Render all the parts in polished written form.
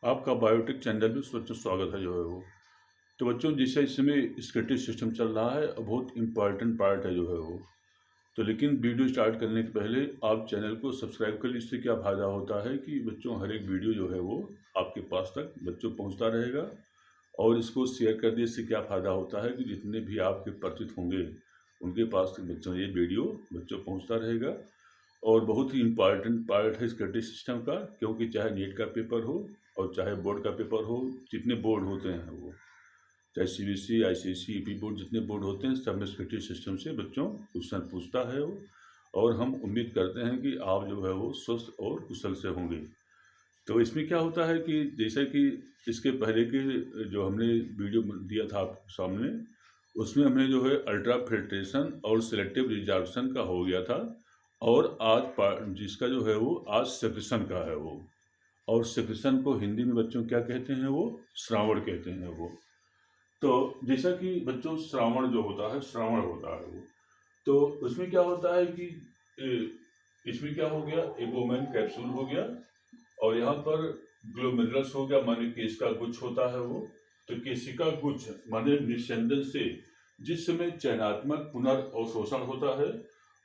आपका biotech channel में बच्चों स्वागत है जो है वो। तो बच्चों जैसे इस समय स्केटिंग सिस्टम चल रहा है, बहुत इम्पॉर्टेंट पार्ट है जो है वो। तो लेकिन वीडियो स्टार्ट करने के पहले आप चैनल को सब्सक्राइब कर लीजिए। इससे क्या फ़ायदा होता है कि बच्चों हर एक वीडियो जो है वो आपके पास तक बच्चों पहुंचता रहेगा। और इसको शेयर कर दिए, इससे क्या फ़ायदा होता है कि जितने भी आपके परिचित होंगे उनके पास तक बच्चों ये वीडियो बच्चों पहुँचता रहेगा। और बहुत ही इम्पॉर्टेंट पार्ट है स्केटिंग सिस्टम का, क्योंकि चाहे नीट का पेपर हो और चाहे बोर्ड का पेपर हो, जितने बोर्ड होते हैं वो, चाहे सीबीएसई, आईसीएसई, यूपी बोर्ड, जितने बोर्ड होते हैं सब में स्केटिंग सिस्टम से बच्चों क्वेश्चन पूछता है वो। और हम उम्मीद करते हैं कि आप जो है वो स्वस्थ और कुशल से होंगे। तो इसमें क्या होता है कि जैसे कि इसके पहले के जो हमने वीडियो दिया था आपके सामने, उसमें हमने जो है अल्ट्रा फिल्ट्रेशन और सिलेक्टिव रिजॉर्प्शन का हो गया था। और आज जिसका जो है वो आज सेक्रेशन का है वो। और सेक्रेशन को हिंदी में बच्चों क्या कहते हैं वो, श्रावण कहते हैं वो। तो जैसा कि बच्चों श्रावण जो होता है, श्रावण होता है वो, तो उसमें क्या होता है कि इसमें क्या हो गया, एबोमेन कैप्सूल हो गया। और यहाँ पर ग्लोमेरुलस हो गया, माने केश का गुच्छ होता है वो। तो केशिका गुच्छ माने निस्यंदन से जिस समय चयनात्मक पुनर्अवशोषण होता है,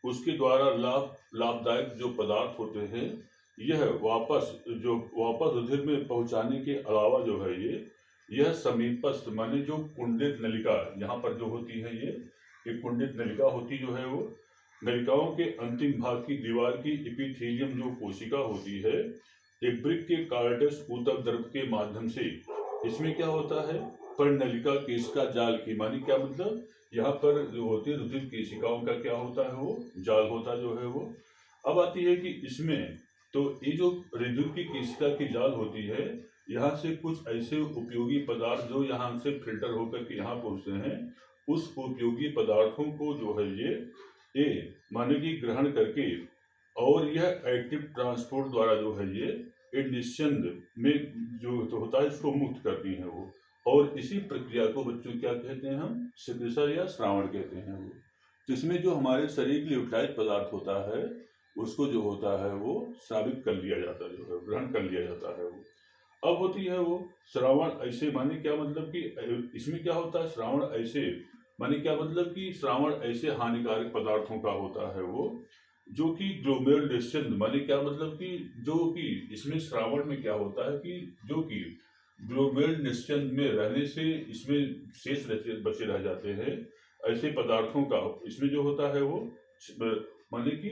उसके द्वारा लाभदायक जो पदार्थ होते हैं, यह वापस रुधिर में पहुंचाने के अलावा जो है यह समीपस्थ माने जो कुंडित नलिका यहाँ पर जो होती है, ये कुंडित नलिका होती जो है वो, नलिकाओं के अंतिम भाग की दीवार की एपिथेलियम जो कोशिका होती है, एक वृक्क के कार्डस ऊतक द्रव के माध्यम से, इसमें क्या होता है, पर्णनलिका केशिका जाल की, मानी क्या मतलब, यहाँ पर जो होती है रुधिर केशिकाओं का क्या होता है वो, जाल होता जो है वो। अब आती है कि इसमें तो ये जो रुधिर की केशिका की जाल होती है, यहाँ से कुछ ऐसे उपयोगी पदार्थ जो यहाँ से फिल्टर होकर के यहाँ पहुँचते हैं, उस उपयोगी पदार्थों को जो है ये माने कि ग्रहण करके, और यह एक्टिव ट्रांसपोर्ट द्वारा जो है ये निस्यंद में जो तो होता है इसको मुक्त करती है वो। और इसी प्रक्रिया को बच्चों क्या कहते हैं, हम सेक्रेशन या श्रावण कहते हैं वो। तो इसमें जो हमारे शरीर के लिए यूटिलाइज पदार्थ होता है, उसको जो होता है वो साबित कर लिया जाता है, जो है ग्रहण कर लिया जाता है वो। अब होती है वो श्रावण ऐसे, माने क्या मतलब कि इसमें क्या होता है, श्रावण ऐसे माने क्या मतलब कि श्रावण ऐसे हानिकारक पदार्थों का होता है वो, जो कि ग्लोमेरुलेशन माने क्या मतलब कि जो कि इसमें श्रावण में क्या होता है कि जो कि ग्लोमेरुलेशन में रहने से इसमें शेष बचे रह जाते हैं ऐसे पदार्थों का, इसमें जो होता है वो माने कि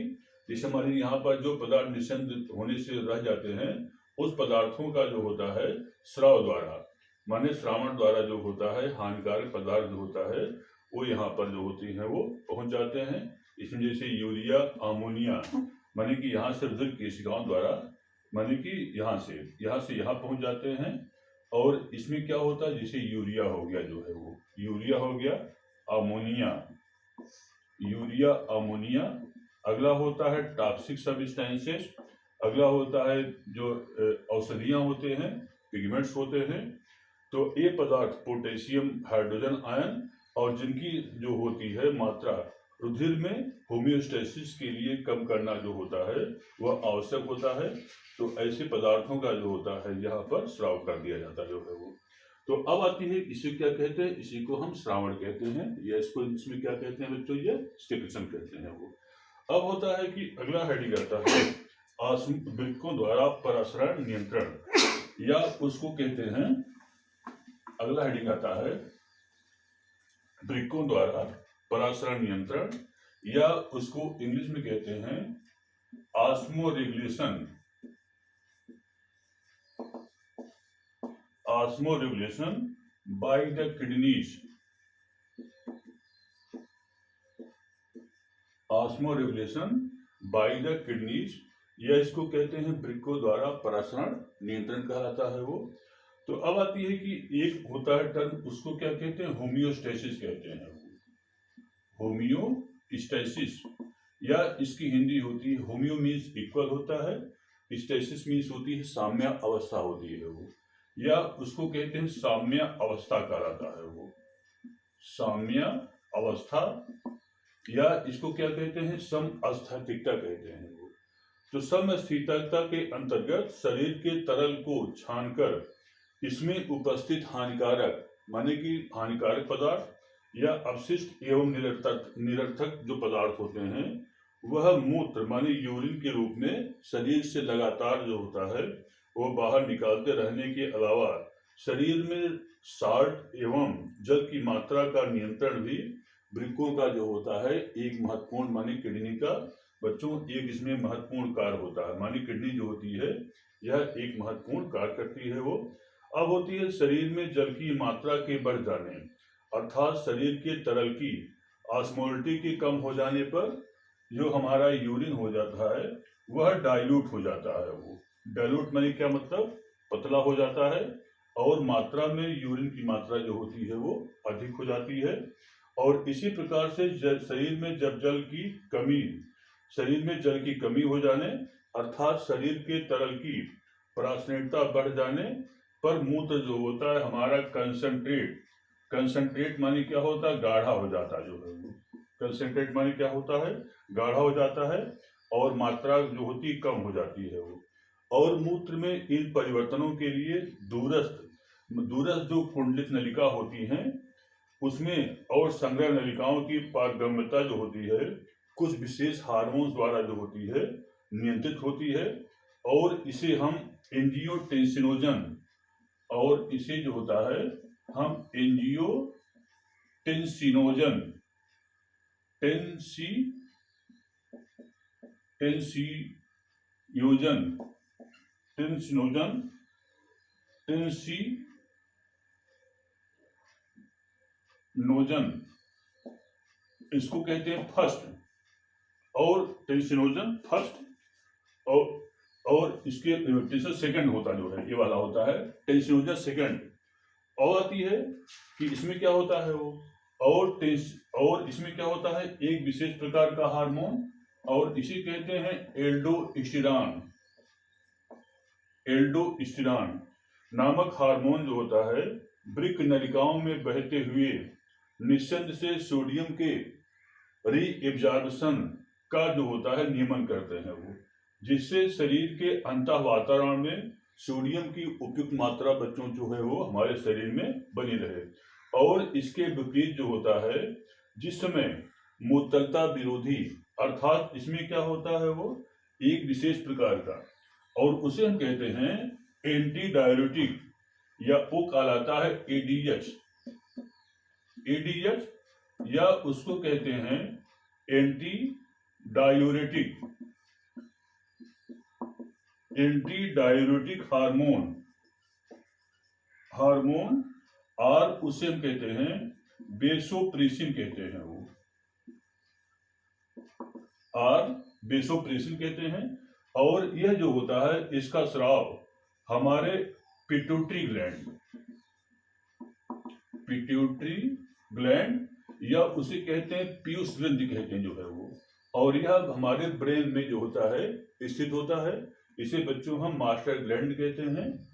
जैसे हमारे यहाँ पर जो पदार्थ निस्यंद होने से रह जाते हैं, उस पदार्थों का जो होता है स्राव द्वारा माने श्रावण द्वारा जो होता है हानिकारक पदार्थ जो होता है वो यहाँ पर जो होती है वो पहुंच जाते हैं। इसमें जैसे यूरिया, अमोनिया, माने कि यहाँ से रुधिर केशिकाओं द्वारा माने कि यहाँ से यहाँ पहुंच जाते हैं। और इसमें क्या होता है, जैसे यूरिया हो गया जो है वो, यूरिया हो गया, अमोनिया, यूरिया, अमोनिया। अगला होता है टॉक्सिक सब्सटेंसेस। अगला होता है जो औषधियाँ होते हैं, पिगमेंट्स होते हैं। तो ये पदार्थ पोटेशियम, हाइड्रोजन आयन, और जिनकी जो होती है मात्रा रुधिर में होमियोस्टेसिस के लिए कम करना जो होता है वह आवश्यक होता है। तो ऐसे पदार्थों का जो होता है यहाँ पर स्राव कर दिया जाता है जो है वो। तो अब आती है इसे क्या कहते हैं, इसी को हम श्रावण कहते हैं, या इसको इसमें क्या कहते हैं बच्चों, ये सेक्रेशन कहते हैं वो। अब होता है कि अगला हेडिंग आता है वृक्कों द्वारा परासरण नियंत्रण, या उसको कहते हैं, अगला हेडिंग आता है वृक्कों द्वारा परासरण नियंत्रण, या उसको इंग्लिश में कहते हैं osmoregulation, osmoregulation by the kidneys, osmoregulation by the kidneys, या इसको कहते हैं वृक्कों द्वारा परासरण नियंत्रण कहलाता है वो। तो अब आती है कि एक होता है टर्म, उसको क्या कहते हैं, होमियोस्टेसिस कहते हैं वो, होमियोस्टेसिस, या इसकी हिंदी होती है, होमियो मीन्स इक्वल होता है, स्टेसिस मीन्स होती है साम्य अवस्था होती है वो, या उसको कहते हैं साम्य अवस्था कहलाता है वो, साम्य अवस्था, या इसको क्या कहते हैं, सम आस्थेटिकता कहते हैं वो। तो समशीतलता के अंतर्गत शरीर के तरल को छानकर इसमें उपस्थित हानिकारक माने कि हानिकारक पदार्थ या अपशिष्ट एवं निरर्थक जो पदार्थ होते हैं वह मूत्र माने यूरिन के रूप में शरीर से लगातार जो होता है वो बाहर निकालते रहने के अलावा शरीर में साल्ट एवं जल की मात्रा का नियंत्रण भी वृक्कों का जो होता है एक महत्वपूर्ण माने किडनी का बच्चों एक इसमें महत्वपूर्ण कार्य होता है। माने किडनी जो होती है यह एक महत्वपूर्ण कार्य करती है। वो अब होती है शरीर में जल की मात्रा के बढ़ जाने अर्थात शरीर के तरल की ऑस्मोलिटी के कम हो जाने पर जो हमारा यूरिन हो जाता है वह डाइल्यूट हो जाता है। वो डाइल्यूट माने क्या मतलब पतला हो जाता है और मात्रा में यूरिन की मात्रा जो होती है वो अधिक हो जाती है। और इसी प्रकार से शरीर में जब शरीर में जल की कमी हो जाने अर्थात शरीर के तरल की प्रासनिकता बढ़ जाने पर मूत्र जो होता है हमारा कंसंट्रेट माने क्या होता है गाढ़ा हो जाता है। जो है कंसंट्रेट माने क्या होता है गाढ़ा हो जाता है और मात्रा जो होती कम हो जाती है। वो और मूत्र में इन परिवर्तनों के लिए दूरस्थ जो कुंडलित नलिका होती हैं उसमें और संग्रह नलिकाओं की पारगम्यता जो होती है कुछ विशेष हार्मोन द्वारा जो होती है नियंत्रित होती है। और इसे हम एंजियोटेंसिनोजन और इसे जो होता है हम एंजियोटेंसिनोजन इसको कहते हैं फर्स्ट और टेंसिनोजन फर्स्ट और इसके टेंसिनोजन सेकंड होता जो है ये वाला होता है टेंसिनोजन सेकंड। और आती है कि इसमें क्या होता है वो और इसमें क्या होता है एक विशेष प्रकार का हार्मोन और इसे कहते हैं एल्डोस्टेरॉन नामक हार्मोन जो होता है वृक्क नलिकाओं में बहते हुए निस्संद से सोडियम के रीएब्जॉर्प्शन का जो होता है नियमन करते हैं वो जिससे शरीर के अंतः वातावरण में सोडियम की उपयुक्त मात्रा बच्चों जो है वो हमारे शरीर में बनी रहे। और इसके विपरीत जो होता है जिस समय मूत्रलता विरोधी अर्थात इसमें क्या होता है वो एक विशेष प्रकार का और उसे हम कहते हैं एंटी डाययूरेटिक या वो कहलाता है एडीएच या उसको कहते हैं एंटी डाययूरेटिक हार्मोन और उसे हम कहते हैं बेसोप्रेसिन कहते हैं। वो बेसोप्रेसिन कहते हैं। और यह जो होता है इसका स्राव हमारे पिट्यूटरी ग्लैंड या उसे कहते हैं पीयूष ग्रंथि कहते हैं जो है वो और यह हमारे ब्रेन में जो होता है स्थित होता है। इसे बच्चों हम मास्टर ग्लैंड कहते हैं।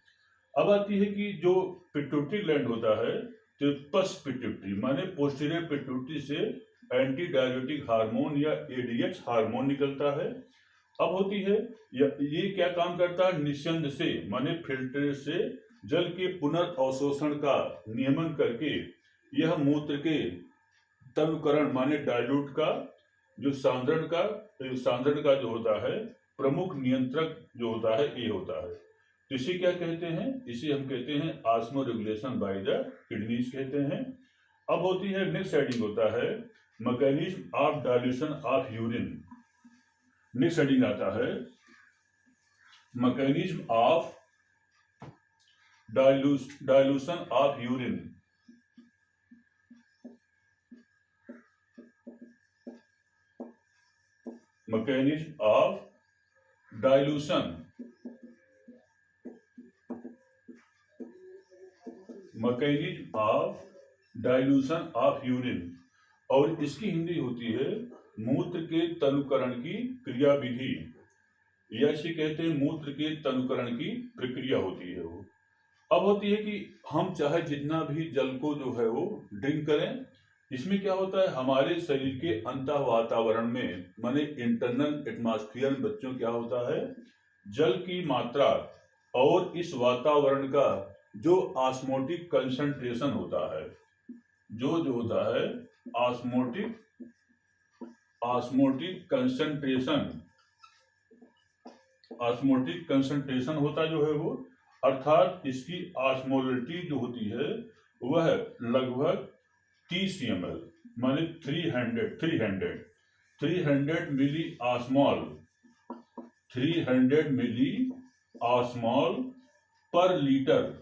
अब आती है कि जो पिट्यूटरी ग्लैंड होता है तो पस पिट्यूटरी माने पोस्टीरियर पिट्यूटरी से एंटी डाययूरेटिक हार्मोन या एडीएच हार्मोन निकलता है। अब होती है ये क्या काम करता है निस्संद से माने फिल्टर से जल के पुनर्अवशोषण का नियमन करके यह मूत्र के तनुकरण माने डाइल्यूट का जो सांद्रण का जो होता है प्रमुख नियंत्रक जो होता है ये होता है। तो इसे क्या कहते हैं इसे हम कहते हैं osmo regulation by the kidneys कहते हैं। अब होती है नेक्स्ट हेडिंग होता है mechanism of dilution of urine. Next heading आता है mechanism of dilution of urine. Mechanism of dilution of urine और इसकी हिंदी होती है मूत्र के तनुकरण की क्रियाविधि या इसे कहते हैं मूत्र के तनुकरण की प्रक्रिया होती है। वो अब होती है कि हम चाहे जितना भी जल को जो है वो ड्रिंक करें इसमें क्या होता है, हमारे शरीर के अंतः वातावरण में माने इंटरनल एटमॉस्फेयर में बच्चों क्या होता है, जल की मात्रा और इस वातावरण का जो ऑस्मोटिक कंसंट्रेशन होता है, जो होता है ऑस्मोटिक कंसंट्रेशन होता जो है वो, अर्थात इसकी ऑस्मोलिटी जो होती है वह लगभग 30 ml माने 300 मिली ऑस्मॉल 300 मिली ऑस्मॉल पर लीटर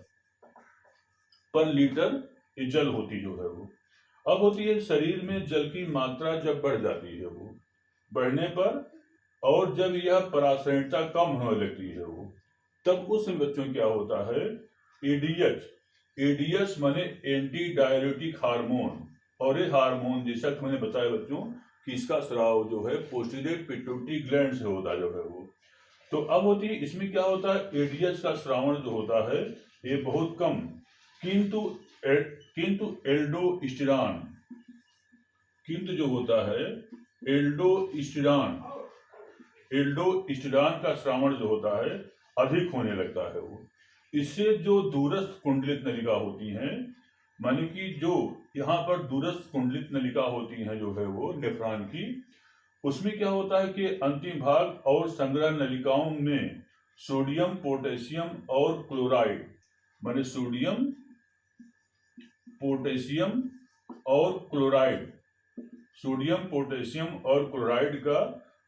जल होती जो है वो। अब होती है शरीर में जल की मात्रा जब बढ़ जाती है, वो बढ़ने पर और जब यह पराशरणता कम होने लगती है वो, तब उस बच्चों क्या होता है, एडीएच माने एंटी डायरेटिक हार्मोन, और ये हार्मोन जैसा कि मैंने बताया बच्चों कि इसका स्राव जो है पोस्टीरियर पिट्यूटरी ग्लैंड से होता जो है वो। तो अब होती है इसमें क्या होता है, एडीएच का स्रावण जो होता है ये बहुत कम, किंतु जो होता है एल्डोस्टेरॉन का स्रावण जो होता है अधिक होने लगता है वो। इससे जो दूरस्थ कुंडलित नलिका होती हैं, माने कि जो यहाँ पर दूरस्थ कुंडलित नलिका होती हैं जो है वो नेफ्रॉन की, उसमें क्या होता है कि अंतिम भाग और संग्रह नलिकाओं में सोडियम पोटेशियम और क्लोराइड माने सोडियम पोटेशियम और क्लोराइड का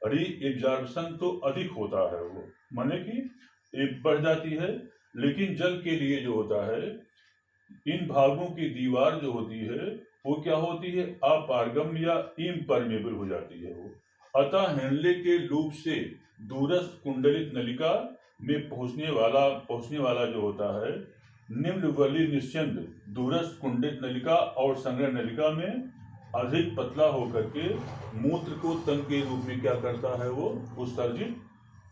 रीएब्जॉर्प्शन तो अधिक होता है वो, माने कि एक बढ़ जाती है। लेकिन जल के लिए जो होता है इन भागों की दीवार जो होती है वो क्या होती है, अपारगम्य या इम्परमेबल हो जाती है वो। अतः हेनले के लूप से दूरस्थ कुंडलित नलिका में पहुंचने वाला जो होता है निम्न वली निश्चिंद दूरस्थ कुंडलित नलिका और संग्रह नलिका में अधिक पतला होकर के मूत्र को तंग के रूप में क्या करता है वो उत्सर्जित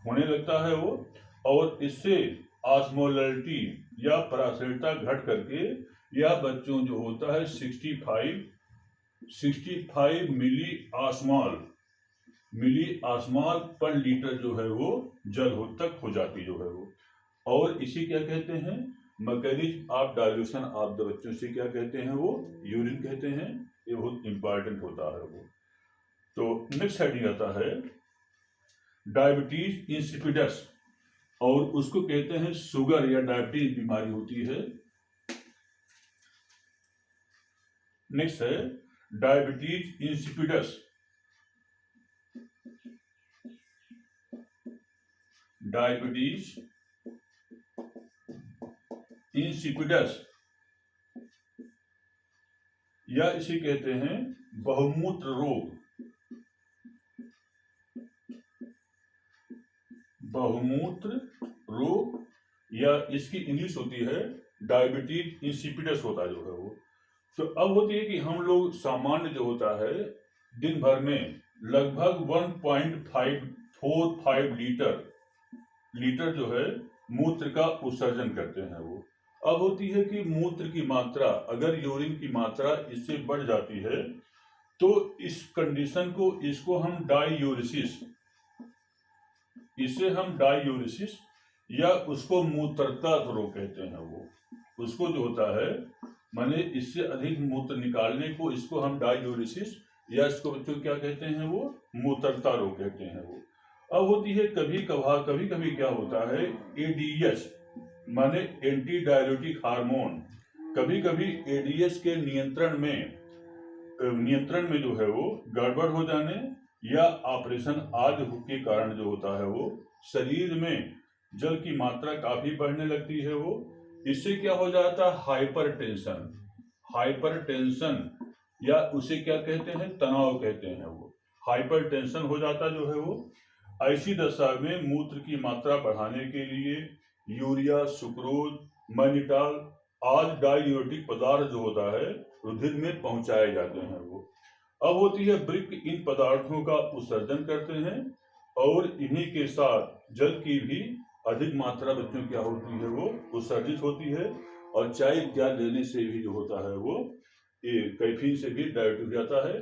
होने लगता है वो, और इससे ऑस्मोलरिटी या पराशरणता घट करके यह बच्चों जो होता है 65 मिली ऑस्मॉल पर लीटर जो है वो जल तक हो जाती जो है वो। और इसी क्या कहते हैं, mechanism of dilution of the बच्चों से क्या कहते हैं वो यूरिन कहते हैं। ये बहुत इंपॉर्टेंट होता है वो। तो नेक्स्ट हेडिंग आता है डायबिटीज इंसिपिडस, और उसको कहते हैं शुगर या डायबिटीज बीमारी होती है। नेक्स्ट है डायबिटीज इंसिपिडस। या इसे कहते हैं बहुमूत्र रोग, या इसकी इंग्लिश होती है डायबिटीज इंसिपिडस होता जो है वो। तो अब होती है कि हम लोग सामान्य जो होता है दिन भर में लगभग 1.545 लीटर जो है मूत्र का उत्सर्जन करते हैं वो। अब होती है कि मूत्र की मात्रा, अगर यूरिन की मात्रा इससे बढ़ जाती है तो इस कंडीशन को इसको हम डायूरिसिस या उसको मूत्रता रोग कहते हैं वो। उसको जो होता है माने इससे अधिक मूत्र निकालने को इसको हम डायूरिसिस या इसको बच्चों क्या कहते हैं वो मूत्रता रोग कहते हैं वो। अब होती है कभी कभी क्या होता है एडीएच माने एंटी डायरेटिक हार्मोन, कभी कभी एडीएच के नियंत्रण में जो है वो गड़बड़ हो जाने या ऑपरेशन आदि के कारण जो होता है वो शरीर में जल की मात्रा काफी बढ़ने लगती है वो। इससे क्या हो जाता है हाइपरटेंशन या उसे क्या कहते हैं तनाव कहते हैं वो। हाइपरटेंशन हो जाता जो है वो। ऐसी दशा में मूत्र की मात्रा बढ़ाने के लिए यूरिया, सुक्रोज, मैनिटॉल आदि डायूरेटिक पदार्थ जो होता है रुधिर में पहुंचाए जाते हैं वो। अब होती है वृक्क इन पदार्थों का उत्सर्जन करते हैं और इन्हीं के साथ जल की भी अधिक मात्रा बच्चों क्या होती है वो उत्सर्जित होती है, और चाय इत्यादि लेने से भी जो होता है वो ये कैफीन से भी डायबिटीज हो जाता है।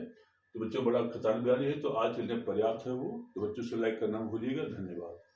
तो बच्चों बड़ा खतरनाक बीमारी है, तो आज के लिए पर्याप्त है वो। तो बच्चों से लाइक करना भूलिएगा। धन्यवाद।